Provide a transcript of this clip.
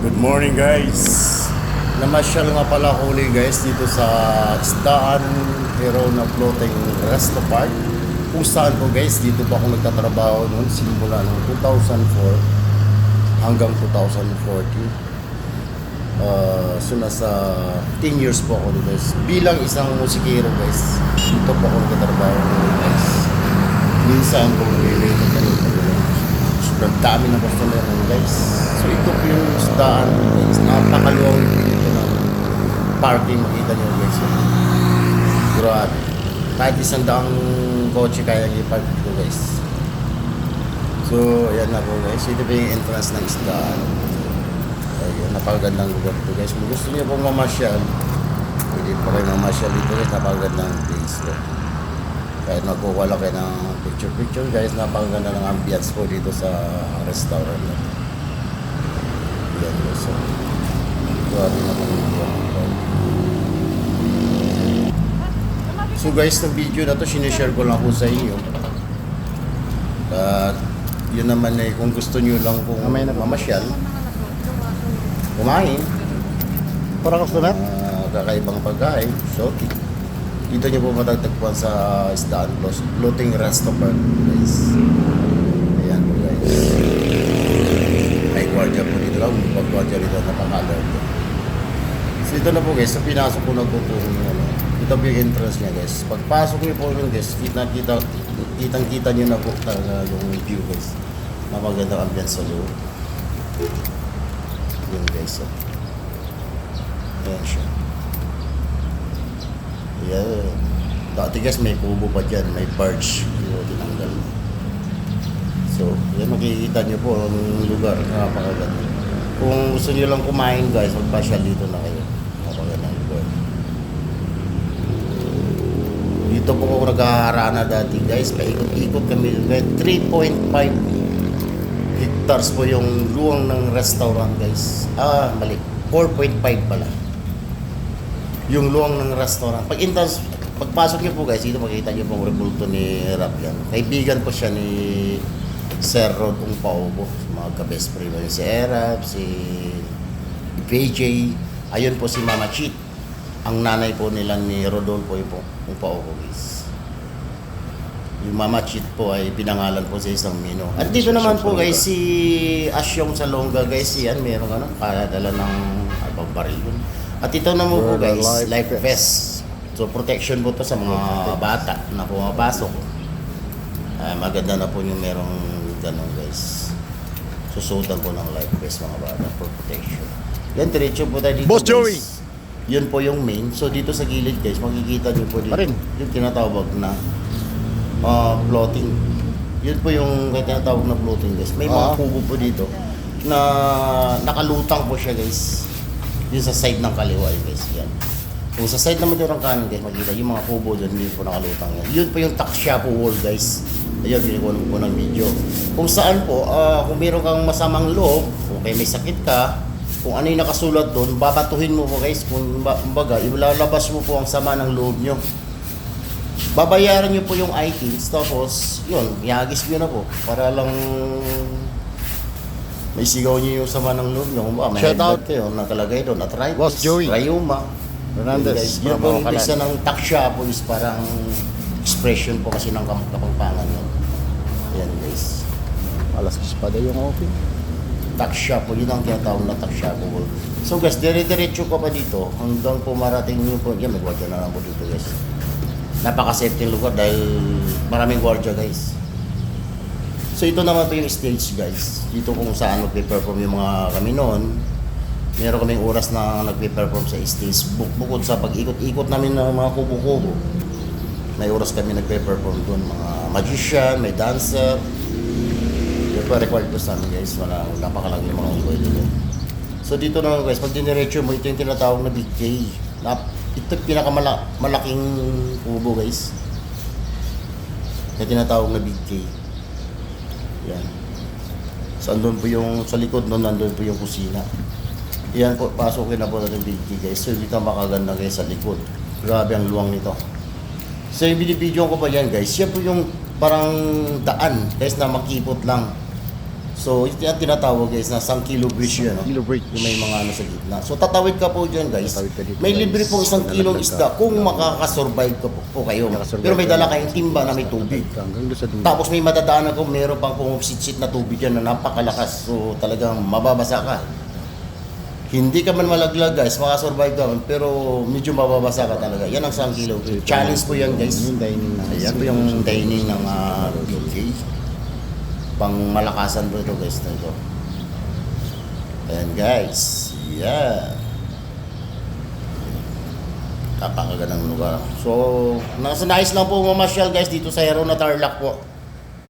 Good morning guys. Namasyal nga pala ako ulit guys dito sa Isdaan Verona Floating Resto Park. Kung saan po guys, dito pa ako nagtatrabaho noon simula ng 2004 hanggang 2014. So nasa 10 years po ako dito guys. Bilang isang musikero guys, dito po ako nagtatrabaho noon guys. Minsan po nililito kami. Sobrang dami ng customer guys. So ito po yung isdaan guys. Napakaluwang dito ng parking, makita nyo guys. Grabe. Kahit isang daang kotse kaya i-park dito guys. So ayan na po guys. Ito po yung entrance ng isdaan. Ayun, napakagandang lugar dito guys. Kung gusto niyo pong mamasyal, pwede po kayo mamasyal dito guys. Napakagandang place ko. Kahit magkukuha kayo ng picture guys, napakaganda ng ambience po dito sa restaurant na. Yan guys. So, grabe naman yung so guys, ng video na to sinishare ko lang po sa inyo. At yun naman eh, kung gusto nyo lang kung mamasyal, kumain, Parang gusto na? kakaibang pagkain, so dito nyo po matagtagpuan sa Isdaan Floating Resto Park guys. Ayan po guys. May gwardiya po dito lang. Pag gwardiya dito napaka-alert. So ito na po guys. So pinasok ko na po itong ito po yung entrance niya guys. Pagpasok nyo po yung guys, kitang-kita nyo na po talaga yung view guys. Napagandang ambience sa loob. Yun guys. Ayan siya. Yeah. Dati guys may kubo pa dyan, may barge yung tinanggal. So, yan makikita nyo po ang lugar, napakaganda. Kung gusto nyo lang kumain guys, magpasyal dito na kayo. Napakaganda ang lugar. Dito po ako nag-aharana dati guys, paikot-ikot kami. 3.5 hectares po yung luwang ng restaurant guys. Mali, 4.5 pala yung luwang ng restaurant. Pagpasok niyo po guys, dito makikita niyo pong rebulto ni Rap yan. Kaibigan po siya ni Sir Rod Umpaubo. Mga ka-best friend ko si Erap, si VJ. Ayun po si Mama Cheat. Ang nanay po nila ni Rodolfo yung Umpaubo guys. Yung Mama Cheat po ay pinangalan po sa isang mino. At dito naman po guys, si Asyong Salonga guys, yan, meron kadala ng abang baril yun. At ito na mo po guys, life vest. So protection po to sa mga bata na pumapasok. Maganda na po yung merong ganun guys. Susutan po ng life vest mga bata for protection. Yan, diretso po tayo dito Boss guys. Joey! Yun po yung main. So dito sa gilid guys, makikita nyo po dito yung tinatawag na floating. Yun po yung tinatawag na floating guys. May mga kubo po dito na nakalutang po siya guys. Yung sa side ng kaliwa guys, yan. Kung sa side naman yung kanan guys, makikita yung mga kubo doon, hindi po nakalutang yan. Yun po yung taksya po wall guys. Ayun, binikuha po ng video. Kung saan po, kung meron kang masamang loob, kung may sakit ka, kung ano yung nakasulat doon, babatuhin mo po guys. Kung baga, ilalabas mo po ang sama ng loob nyo. Babayaran nyo po yung items, tapos yun, ihagis nyo na po. Para lang may sigaw niyo yung sama ng loob nyo. Kung ba, may Shout out kayo, nakalagay doon, arthritis, Boss Joey rayuma. Hernandez. Guys, yun po yung isa ng taksya po is parang expression po kasi ng kapangpangan yun. Ayan guys. Alas espada yung open. Taksya po, yun ang tinatawag na taksya po. So guys, dire-diretso ka pa dito hanggang po marating nyo po. Yan, may gwardiya na lang po dito guys. Napaka-safety yung lugar dahil maraming gwardiya guys. So ito naman po yung stage guys. Dito kung saan nagpe-perform yung mga kami noon. Meron kaming oras na nagpe-perform sa stage. Bukod sa pag-ikot-ikot namin ng mga kubo-kubo, may oras kami nagpe-perform doon. Mga magician, may dancer. Ito required po sa amin guys. Napakalaki yung mga unggoy dito. So dito naman guys, pag diniretso mo, ito yung tinatawag na Big K. Ito yung pinakamalaking kubo guys. Yung tinatawag na Big K. Yan. So andun po yung sa likod noon, nandun po yung kusina. Yan po, pasukin na po natin Big K guys. So dito makaganda guys sa likod. Grabe ang luwang nito. So yung binibidyo ko pa yan guys, yan po yung parang daan guys na makipot lang. So, ito yung tinatawag guys na Sangkilo Bridge yun. No? Kilo bridge. Yung may mga ano sa gitna. So, tatawid ka po dyan guys. Tatawid ka dito, May guys. libre pong 1 kilong Nalaglag ka. isda kung makakasurvive ka po kayo. Nakasurvive Pero may ka. dala kayong timba na may tubig. Hanggang doon sa dulo. Tapos may madadaanan ko, meron pang pumupsit-sit na tubig yan na napakalakas. So, talagang mababasa ka. Hindi ka man malaglag guys, makasurvive ka man, pero medyo mababasa ka talaga. Yan ang 1 kilo. Challenge po yan guys. Yung dining na. Ayan po yung dining ng PK. Pang malakasan po ito guys na ito. Ayan guys. Yeah. Kapakagandang lugar. So, nasa nais lang po mamasyal guys dito sa Hero na Tarlac po.